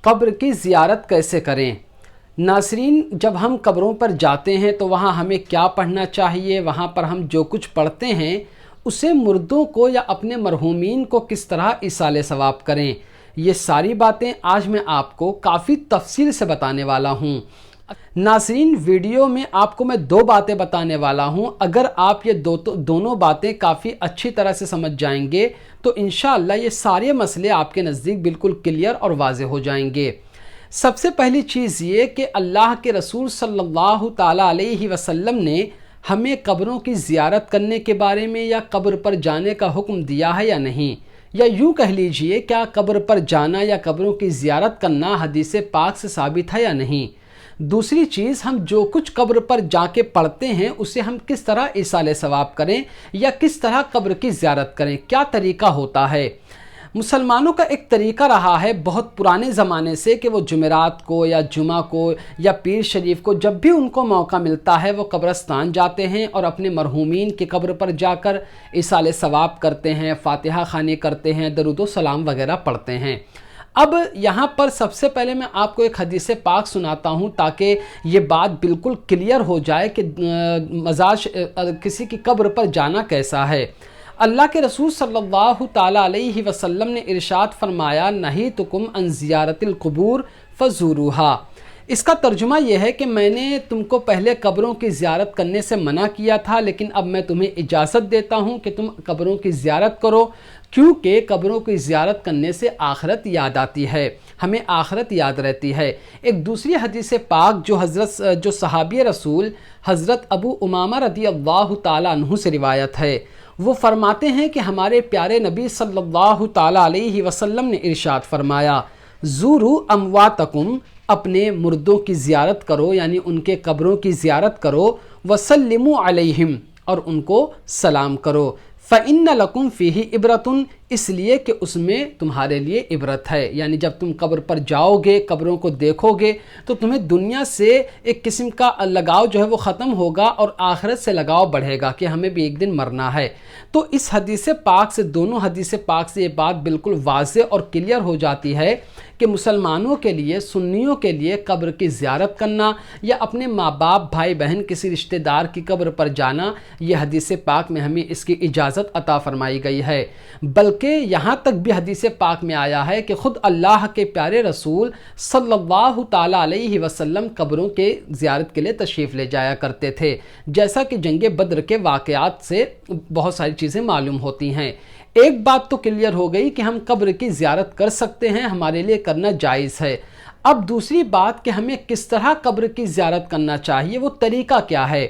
قبر کی زیارت کیسے کریں؟ ناظرین، جب ہم قبروں پر جاتے ہیں تو وہاں ہمیں کیا پڑھنا چاہیے؟ وہاں پر ہم جو کچھ پڑھتے ہیں اسے مردوں کو یا اپنے مرحومین کو کس طرح ایصال ثواب کریں؟ یہ ساری باتیں آج میں آپ کو کافی تفصیل سے بتانے والا ہوں۔ ناظرین، ویڈیو میں آپ کو میں 2 باتیں بتانے والا ہوں۔ اگر آپ یہ دونوں باتیں کافی اچھی طرح سے سمجھ جائیں گے تو انشاءاللہ یہ سارے مسئلے آپ کے نزدیک بالکل کلیئر اور واضح ہو جائیں گے۔ سب سے پہلی چیز یہ کہ اللہ کے رسول صلی اللہ تعالیٰ علیہ وسلم نے ہمیں قبروں کی زیارت کرنے کے بارے میں یا قبر پر جانے کا حکم دیا ہے یا نہیں، یا یوں کہہ لیجئے کیا قبر پر جانا یا قبروں کی زیارت کرنا حدیث پاک سے ثابت ہے یا نہیں۔ دوسری چیز، ہم جو کچھ قبر پر جا کے پڑھتے ہیں اسے ہم کس طرح ایصال ثواب کریں یا کس طرح قبر کی زیارت کریں، کیا طریقہ ہوتا ہے۔ مسلمانوں کا ایک طریقہ رہا ہے بہت پرانے زمانے سے کہ وہ جمعرات کو یا جمعہ کو یا پیر شریف کو جب بھی ان کو موقع ملتا ہے وہ قبرستان جاتے ہیں اور اپنے مرحومین کی قبر پر جا کر ایصال ثواب کرتے ہیں، فاتحہ خوانی کرتے ہیں، درود و سلام وغیرہ پڑھتے ہیں۔ اب یہاں پر سب سے پہلے میں آپ کو ایک حدیث پاک سناتا ہوں تاکہ یہ بات بالکل کلیئر ہو جائے کہ کسی کی قبر پر جانا کیسا ہے۔ اللہ کے رسول صلی اللہ تعالیٰ علیہ وسلم نے ارشاد فرمایا، نہیتکم عن زیارت القبور فزوروہا۔ اس کا ترجمہ یہ ہے کہ میں نے تم کو پہلے قبروں کی زیارت کرنے سے منع کیا تھا، لیکن اب میں تمہیں اجازت دیتا ہوں کہ تم قبروں کی زیارت کرو، کیونکہ قبروں کی زیارت کرنے سے آخرت یاد آتی ہے، ہمیں آخرت یاد رہتی ہے۔ ایک دوسری حدیث پاک جو صحابی رسول حضرت ابو امامہ رضی اللہ تعالیٰ عنہ سے روایت ہے، وہ فرماتے ہیں کہ ہمارے پیارے نبی صلی اللہ تعالیٰ علیہ وسلم نے ارشاد فرمایا، زورو امواتکم، اپنے مردوں کی زیارت کرو یعنی ان کے قبروں کی زیارت کرو، وسلموا علیہم، اور ان کو سلام کرو، فَإِنَّ لَكُمْ فِيهِ عِبْرَةٌ، اس لیے کہ اس میں تمہارے لیے عبرت ہے۔ یعنی جب تم قبر پر جاؤ گے، قبروں کو دیکھو گے تو تمہیں دنیا سے ایک قسم کا لگاؤ جو ہے وہ ختم ہوگا اور آخرت سے لگاؤ بڑھے گا کہ ہمیں بھی ایک دن مرنا ہے۔ تو اس حدیث پاک سے، دونوں حدیث پاک سے یہ بات بالکل واضح اور کلیئر ہو جاتی ہے کہ مسلمانوں کے لیے، سنیوں کے لیے قبر کی زیارت کرنا یا اپنے ماں باپ، بھائی بہن، کسی رشتہ دار کی قبر پر جانا، یہ حدیث پاک میں ہمیں اس کی اجازت عطا فرمائی گئی ہے۔ بلکہ یہاں تک بھی حدیث پاک میں آیا ہے کہ خود اللہ کے پیارے رسول صلی اللہ تعالیٰ علیہ وسلم قبروں کے زیارت کے لیے تشریف لے جایا کرتے تھے، جیسا کہ جنگ بدر کے واقعات سے بہت ساری چیزیں معلوم ہوتی ہیں۔ ایک بات تو کلیئر ہو گئی کہ ہم قبر کی زیارت کر سکتے ہیں، ہمارے لیے کرنا جائز ہے۔ اب دوسری بات کہ ہمیں کس طرح قبر کی زیارت کرنا چاہیے، وہ طریقہ کیا ہے؟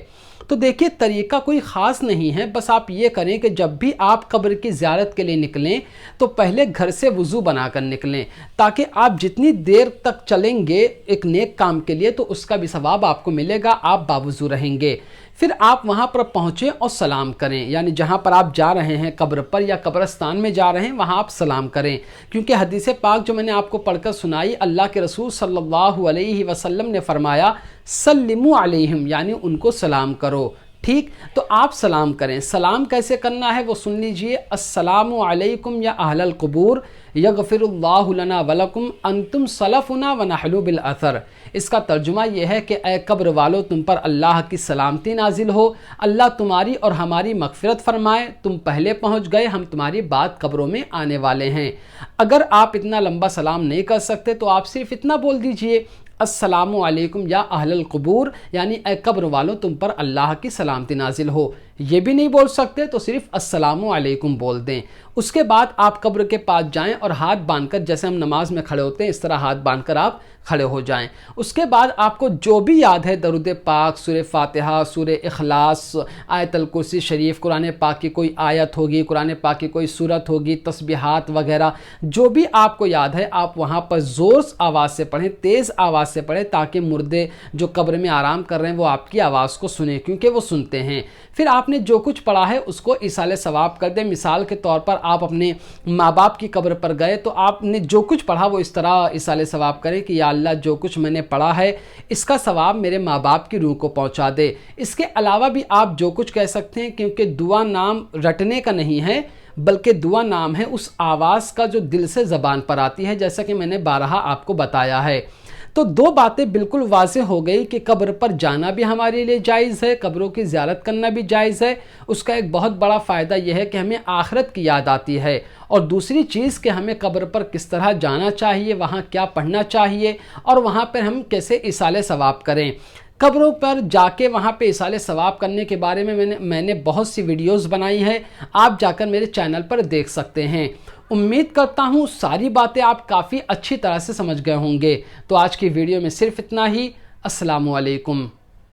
تو دیکھیے، طریقہ کوئی خاص نہیں ہے، بس آپ یہ کریں کہ جب بھی آپ قبر کی زیارت کے لیے نکلیں تو پہلے گھر سے وضو بنا کر نکلیں، تاکہ آپ جتنی دیر تک چلیں گے ایک نیک کام کے لیے تو اس کا بھی ثواب آپ کو ملے گا، آپ باوضو رہیں گے۔ پھر آپ وہاں پر پہنچیں اور سلام کریں، یعنی جہاں پر آپ جا رہے ہیں قبر پر یا قبرستان میں جا رہے ہیں وہاں آپ سلام کریں، کیونکہ حدیث پاک جو میں نے آپ کو پڑھ کر سنائی، اللہ کے رسول صلی اللہ علیہ وسلم نے فرمایا، سلموا علیہم، یعنی ان کو سلام کرو۔ ٹھیک، تو آپ سلام کریں۔ سلام کیسے کرنا ہے وہ سن لیجئے، السلام علیکم یا اہل القبور یغفر اللہ لنا ولکم انتم سلفنا ونحن بالاثر۔ اس کا ترجمہ یہ ہے کہ اے قبر والو، تم پر اللہ کی سلامتی نازل ہو، اللہ تمہاری اور ہماری مغفرت فرمائے، تم پہلے پہنچ گئے، ہم تمہاری بعد قبروں میں آنے والے ہیں۔ اگر آپ اتنا لمبا سلام نہیں کر سکتے تو آپ صرف اتنا بول دیجئے، السلام علیکم یا اہل القبور، یعنی اے قبر والو تم پر اللہ کی سلامتی نازل ہو۔ یہ بھی نہیں بول سکتے تو صرف السلام علیکم بول دیں۔ اس کے بعد آپ قبر کے پاس جائیں اور ہاتھ باندھ کر، جیسے ہم نماز میں کھڑے ہوتے ہیں اس طرح ہاتھ باندھ کر آپ کھڑے ہو جائیں۔ اس کے بعد آپ کو جو بھی یاد ہے، درود پاک، سورہ فاتحہ، سورہ اخلاص، آیت الکرسی شریف، قرآن پاک کی کوئی آیت ہوگی، قرآن پاک کی کوئی سورت ہوگی، تسبیحات وغیرہ جو بھی آپ کو یاد ہے آپ وہاں پر زور آواز سے پڑھیں، تیز آواز سے پڑھیں، تاکہ مردے جو قبر میں آرام کر رہے ہیں وہ آپ کی آواز کو سنیں، کیونکہ وہ سنتے ہیں۔ پھر آپ نے جو کچھ پڑھا ہے اس کو ایصال ثواب کر دیں۔ مثال کے طور پر آپ اپنے ماں باپ کی قبر پر گئے تو آپ نے جو کچھ پڑھا وہ اس طرح ایصال ثواب کریں کہ یا اللہ جو کچھ میں نے پڑھا ہے اس کا ثواب میرے ماں باپ کی روح کو پہنچا دے۔ اس کے علاوہ بھی آپ جو کچھ کہہ سکتے ہیں، کیونکہ دعا نام رٹنے کا نہیں ہے بلکہ دعا نام ہے اس آواز کا جو دل سے زبان پر آتی ہے، جیسا کہ میں نے بارہا آپ کو بتایا ہے۔ تو دو باتیں بالکل واضح ہو گئی کہ قبر پر جانا بھی ہمارے لیے جائز ہے، قبروں کی زیارت کرنا بھی جائز ہے۔ اس کا ایک بہت بڑا فائدہ یہ ہے کہ ہمیں آخرت کی یاد آتی ہے، اور دوسری چیز کہ ہمیں قبر پر کس طرح جانا چاہیے، وہاں کیا پڑھنا چاہیے، اور وہاں پر ہم کیسے ایصال ثواب کریں۔ قبروں پر جا کے وہاں پہ ایصال ثواب کرنے کے بارے میں میں نے بہت سی ویڈیوز بنائی ہیں، آپ جا کر میرے چینل پر دیکھ سکتے ہیں۔ امید کرتا ہوں ساری باتیں آپ کافی اچھی طرح سے سمجھ گئے ہوں گے۔ تو آج کی ویڈیو میں صرف اتنا ہی۔ السلام علیکم۔